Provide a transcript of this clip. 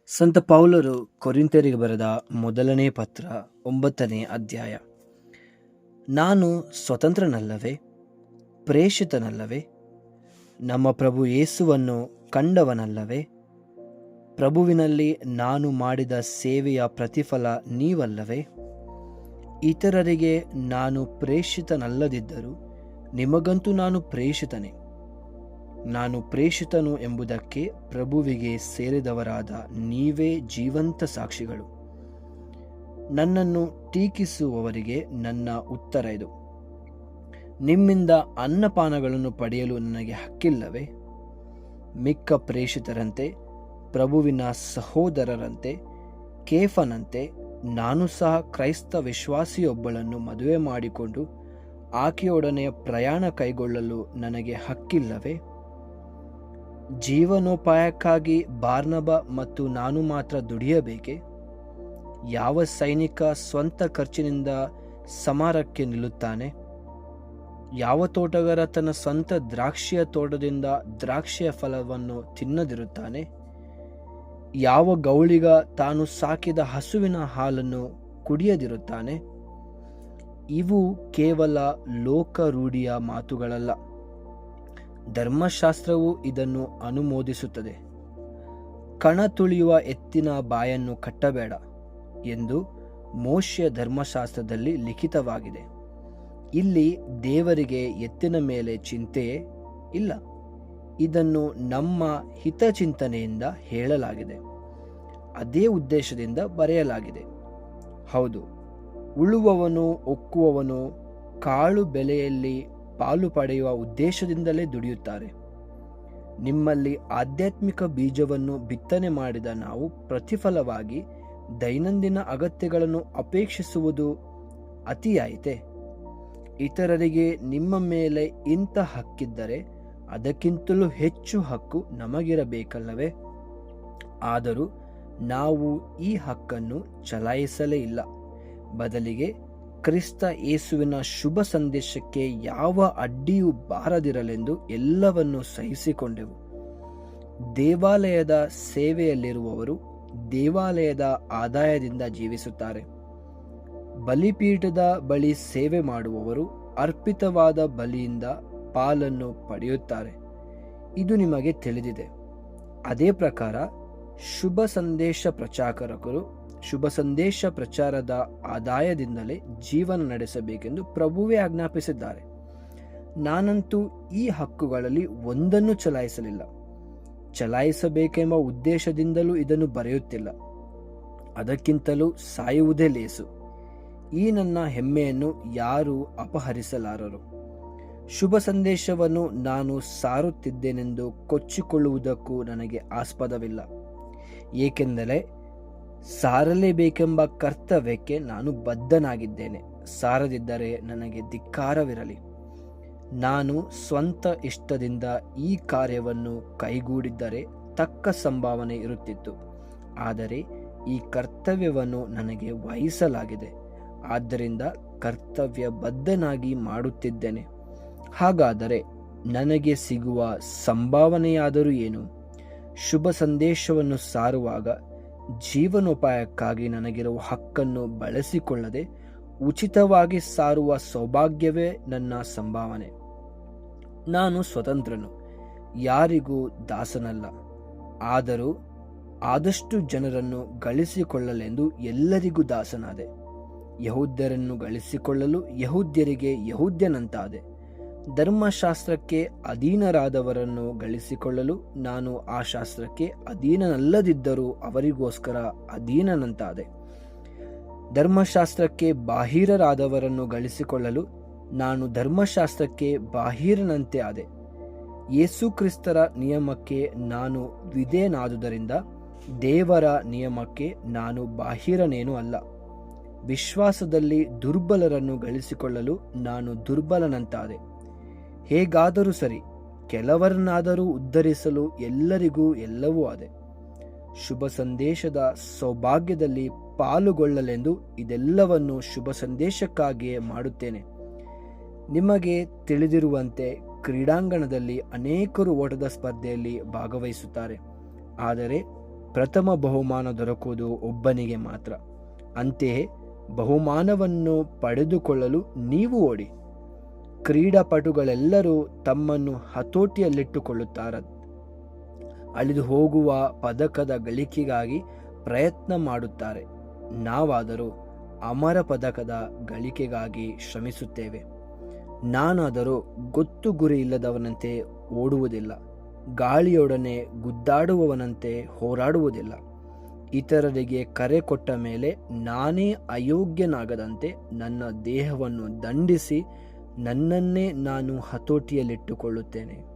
ಸಂತ ಪೌಲರು ಕೊರಿಂಥರಿಗೆ ಬರೆದ ಮೊದಲನೇ ಪತ್ರ 9ನೇ ಅಧ್ಯಾಯ. ನಾನು ಸ್ವತಂತ್ರನಲ್ಲವೇ? ಪ್ರೇಷಿತನಲ್ಲವೇ? ನಮ್ಮ ಪ್ರಭು ಯೇಸುವನ್ನು ಕಂಡವನಲ್ಲವೇ? ಪ್ರಭುವಿನಲ್ಲಿ ನಾನು ಮಾಡಿದ ಸೇವೆಯ ಪ್ರತಿಫಲ ನೀವಲ್ಲವೇ? ಇತರರಿಗೆ ನಾನು ಪ್ರೇಷಿತನಲ್ಲದಿದ್ದರೂ ನಿಮಗಂತೂ ನಾನು ಪ್ರೇಷಿತನೇ. ನಾನು ಪ್ರೇಷಿತನು ಎಂಬುದಕ್ಕೆ ಪ್ರಭುವಿಗೆ ಸೇರಿದವರಾದ ನೀವೇ ಜೀವಂತ ಸಾಕ್ಷಿಗಳು. ನನ್ನನ್ನು ಟೀಕಿಸುವವರಿಗೆ ನನ್ನ ಉತ್ತರ ಇದು: ನಿಮ್ಮಿಂದ ಅನ್ನಪಾನಗಳನ್ನು ಪಡೆಯಲು ನನಗೆ ಹಕ್ಕಿಲ್ಲವೇ? ಮಿಕ್ಕ ಪ್ರೇಷಿತರಂತೆ, ಪ್ರಭುವಿನ ಸಹೋದರರಂತೆ, ಕೇಫನಂತೆ ನಾನು ಸಹ ಕ್ರೈಸ್ತ ವಿಶ್ವಾಸಿಯೊಬ್ಬಳನ್ನು ಮದುವೆ ಮಾಡಿಕೊಂಡು ಆಕೆಯೊಡನೆ ಪ್ರಯಾಣ ಕೈಗೊಳ್ಳಲು ನನಗೆ ಹಕ್ಕಿಲ್ಲವೇ? ಜೀವನೋಪಾಯಕ್ಕಾಗಿ ಬಾರ್ನಬ ಮತ್ತು ನಾನು ಮಾತ್ರ ದುಡಿಯಬೇಕೆ? ಯಾವ ಸೈನಿಕ ಸ್ವಂತ ಖರ್ಚಿನಿಂದ ಸಮರಕ್ಕೆ ನಿಲ್ಲುತ್ತಾನೆ? ಯಾವ ತೋಟಗಾರ ತನ್ನ ಸ್ವಂತ ದ್ರಾಕ್ಷಿಯ ತೋಟದಿಂದ ದ್ರಾಕ್ಷಿಯ ಫಲವನ್ನು ತಿನ್ನದಿರುತ್ತಾನೆ? ಯಾವ ಗೌಳಿಗ ತಾನು ಸಾಕಿದ ಹಸುವಿನ ಹಾಲನ್ನು ಕುಡಿಯದಿರುತ್ತಾನೆ? ಇವು ಕೇವಲ ಲೋಕರೂಢಿಯ ಮಾತುಗಳಲ್ಲ. ಧರ್ಮಶಾಸ್ತ್ರವು ಇದನ್ನು ಅನುಮೋದಿಸುತ್ತದೆ. ಕಣ ತುಳಿಯುವ ಎತ್ತಿನ ಬಾಯನ್ನು ಕಟ್ಟಬೇಡ ಎಂದು ಮೋಶೆಯ ಧರ್ಮಶಾಸ್ತ್ರದಲ್ಲಿ ಲಿಖಿತವಾಗಿದೆ. ಇಲ್ಲಿ ದೇವರಿಗೆ ಎತ್ತಿನ ಮೇಲೆ ಚಿಂತೆಯೇ ಇಲ್ಲ. ಇದನ್ನು ನಮ್ಮ ಹಿತಚಿಂತನೆಯಿಂದ ಹೇಳಲಾಗಿದೆ. ಅದೇ ಉದ್ದೇಶದಿಂದ ಬರೆಯಲಾಗಿದೆ. ಹೌದು, ಉಳುವವನು ಒಕ್ಕುವವನು ಕಾಳು ಬೆಲೆಯಲ್ಲಿ ಪಾಲು ಪಡೆಯುವ ಉದ್ದೇಶದಿಂದಲೇ ದುಡಿಯುತ್ತಾರೆ. ನಿಮ್ಮಲ್ಲಿ ಆಧ್ಯಾತ್ಮಿಕ ಬೀಜವನ್ನು ಬಿತ್ತನೆ ಮಾಡಿದ ನಾವು ಪ್ರತಿಫಲವಾಗಿ ದೈನಂದಿನ ಅಗತ್ಯಗಳನ್ನು ಅಪೇಕ್ಷಿಸುವುದು ಅತಿಯಾಯಿತೆ? ಇತರರಿಗೆ ನಿಮ್ಮ ಮೇಲೆ ಇಂಥ ಹಕ್ಕಿದ್ದರೆ ಅದಕ್ಕಿಂತಲೂ ಹೆಚ್ಚು ಹಕ್ಕು ನಮಗಿರಬೇಕಲ್ಲವೇ? ಆದರೂ ನಾವು ಈ ಹಕ್ಕನ್ನು ಚಲಾಯಿಸಲೇ ಇಲ್ಲ. ಬದಲಿಗೆ ಕ್ರಿಸ್ತ ಯೇಸುವಿನ ಶುಭ ಸಂದೇಶಕ್ಕೆ ಯಾವ ಅಡ್ಡಿಯೂ ಬಾರದಿರಲೆಂದು ಎಲ್ಲವನ್ನೂ ಸಹಿಸಿಕೊಂಡೆವು. ದೇವಾಲಯದ ಸೇವೆಯಲ್ಲಿರುವವರು ದೇವಾಲಯದ ಆದಾಯದಿಂದ ಜೀವಿಸುತ್ತಾರೆ. ಬಲಿಪೀಠದ ಬಳಿ ಸೇವೆ ಮಾಡುವವರು ಅರ್ಪಿತವಾದ ಬಲಿಯಿಂದ ಪಾಲನ್ನು ಪಡೆಯುತ್ತಾರೆ. ಇದು ನಿಮಗೆ ತಿಳಿದಿದೆ. ಅದೇ ಪ್ರಕಾರ ಶುಭ ಸಂದೇಶ ಪ್ರಚಾರದ ಆದಾಯದಿಂದಲೇ ಜೀವನ ನಡೆಸಬೇಕೆಂದು ಪ್ರಭುವೇ ಆಜ್ಞಾಪಿಸಿದ್ದಾರೆ. ನಾನಂತೂ ಈ ಹಕ್ಕುಗಳಲ್ಲಿ ಒಂದನ್ನು ಚಲಾಯಿಸಲಿಲ್ಲ. ಚಲಾಯಿಸಬೇಕೆಂಬ ಉದ್ದೇಶದಿಂದಲೂ ಇದನ್ನು ಬರೆಯುತ್ತಿಲ್ಲ. ಅದಕ್ಕಿಂತಲೂ ಸಾಯುವುದೇ ಲೇಸು. ಈ ನನ್ನ ಹೆಮ್ಮೆಯನ್ನು ಯಾರೂ ಅಪಹರಿಸಲಾರರು. ಶುಭ ಸಂದೇಶವನ್ನು ನಾನು ಸಾರುತ್ತಿದ್ದೇನೆಂದು ಕೊಚ್ಚಿಕೊಳ್ಳುವುದಕ್ಕೂ ನನಗೆ ಆಸ್ಪದವಿಲ್ಲ. ಏಕೆಂದರೆ ಸಾರಲೇಬೇಕೆಂಬ ಕರ್ತವ್ಯಕ್ಕೆ ನಾನು ಬದ್ಧನಾಗಿದ್ದೇನೆ. ಸಾರದಿದ್ದರೆ ನನಗೆ ಧಿಕ್ಕಾರವಿರಲಿ. ನಾನು ಸ್ವಂತ ಇಷ್ಟದಿಂದ ಈ ಕಾರ್ಯವನ್ನು ಕೈಗೂಡಿದ್ದರೆ ತಕ್ಕ ಸಂಭಾವನೆ ಇರುತ್ತಿತ್ತು. ಆದರೆ ಈ ಕರ್ತವ್ಯವನ್ನು ನನಗೆ ವಹಿಸಲಾಗಿದೆ. ಆದ್ದರಿಂದ ಕರ್ತವ್ಯ ಬದ್ಧನಾಗಿ ಮಾಡುತ್ತಿದ್ದೇನೆ. ಹಾಗಾದರೆ ನನಗೆ ಸಿಗುವ ಸಂಭಾವನೆಯಾದರೂ ಏನು? ಶುಭ ಸಂದೇಶವನ್ನು ಸಾರುವಾಗ ಜೀವನೋಪಾಯಕ್ಕಾಗಿ ನನಗಿರುವ ಹಕ್ಕನ್ನು ಬಳಸಿಕೊಳ್ಳದೆ ಉಚಿತವಾಗಿ ಸಾರುವ ಸೌಭಾಗ್ಯವೇ ನನ್ನ ಸಂಭಾವನೆ. ನಾನು ಸ್ವತಂತ್ರನು, ಯಾರಿಗೂ ದಾಸನಲ್ಲ. ಆದರೂ ಆದಷ್ಟು ಜನರನ್ನು ಗಳಿಸಿಕೊಳ್ಳಲೆಂದು ಎಲ್ಲರಿಗೂ ದಾಸನಾದೆ. ಯಹೂದ್ಯರನ್ನು ಗಳಿಸಿಕೊಳ್ಳಲು ಯಹೂದ್ಯರಿಗೆ ಯಹೂದ್ಯನಂತಾದೆ. ಧರ್ಮಶಾಸ್ತ್ರಕ್ಕೆ ಅಧೀನರಾದವರನ್ನು ಗಳಿಸಿಕೊಳ್ಳಲು ನಾನು ಆ ಶಾಸ್ತ್ರಕ್ಕೆ ಅಧೀನನಲ್ಲದಿದ್ದರೂ ಅವರಿಗೋಸ್ಕರ ಅಧೀನನಂತಾದೆ. ಧರ್ಮಶಾಸ್ತ್ರಕ್ಕೆ ಬಾಹಿರರಾದವರನ್ನು ಗಳಿಸಿಕೊಳ್ಳಲು ನಾನು ಧರ್ಮಶಾಸ್ತ್ರಕ್ಕೆ ಬಾಹಿರನಂತೆ ಆದೆ. ಯೇಸು ಕ್ರಿಸ್ತರ ನಿಯಮಕ್ಕೆ ನಾನು ವಿಧೇಯನಾದುದರಿಂದ ದೇವರ ನಿಯಮಕ್ಕೆ ನಾನು ಬಾಹಿರನೇನೂ ಅಲ್ಲ. ವಿಶ್ವಾಸದಲ್ಲಿ ದುರ್ಬಲರನ್ನು ಗಳಿಸಿಕೊಳ್ಳಲು ನಾನು ದುರ್ಬಲನಂತಾದೆ. ಹೇಗಾದರೂ ಸರಿ, ಕೆಲವರನ್ನಾದರೂ ಉದ್ಧರಿಸಲು ಎಲ್ಲರಿಗೂ ಎಲ್ಲವೂ ಆದೆ. ಶುಭ ಸಂದೇಶದ ಸೌಭಾಗ್ಯದಲ್ಲಿ ಪಾಲುಗೊಳ್ಳಲೆಂದು ಇದೆಲ್ಲವನ್ನು ಶುಭ ಸಂದೇಶಕ್ಕಾಗಿಯೇ ಮಾಡುತ್ತೇನೆ. ನಿಮಗೆ ತಿಳಿದಿರುವಂತೆ ಕ್ರೀಡಾಂಗಣದಲ್ಲಿ ಅನೇಕರು ಓಟದ ಸ್ಪರ್ಧೆಯಲ್ಲಿ ಭಾಗವಹಿಸುತ್ತಾರೆ. ಆದರೆ ಪ್ರಥಮ ಬಹುಮಾನ ದೊರಕುವುದು ಒಬ್ಬನಿಗೆ ಮಾತ್ರ. ಅಂತೆಯೇ ಬಹುಮಾನವನ್ನು ಪಡೆದುಕೊಳ್ಳಲು ನೀವು ಓಡಿ. ಕ್ರೀಡಾಪಟುಗಳೆಲ್ಲರೂ ತಮ್ಮನ್ನು ಹತೋಟಿಯಲ್ಲಿಟ್ಟುಕೊಳ್ಳುತ್ತಾರೆ. ಅಳಿದು ಹೋಗುವ ಪದಕದ ಗಳಿಕೆಗಾಗಿ ಪ್ರಯತ್ನ ಮಾಡುತ್ತಾರೆ. ನಾವಾದರೂ ಅಮರ ಪದಕದ ಗಳಿಕೆಗಾಗಿ ಶ್ರಮಿಸುತ್ತೇವೆ. ನಾನಾದರೂ ಗೊತ್ತು ಗುರಿ ಇಲ್ಲದವನಂತೆ ಓಡುವುದಿಲ್ಲ, ಗಾಳಿಯೊಡನೆ ಗುದ್ದಾಡುವವನಂತೆ ಹೋರಾಡುವುದಿಲ್ಲ. ಇತರರಿಗೆ ಕರೆ ಕೊಟ್ಟ ಮೇಲೆ ನಾನೇ ಅಯೋಗ್ಯನಾಗದಂತೆ ನನ್ನ ದೇಹವನ್ನು ದಂಡಿಸಿ ನನ್ನನ್ನೇ ನಾನು ಹತೋಟಿಯಲ್ಲಿಟ್ಟುಕೊಳ್ಳುತ್ತೇನೆ.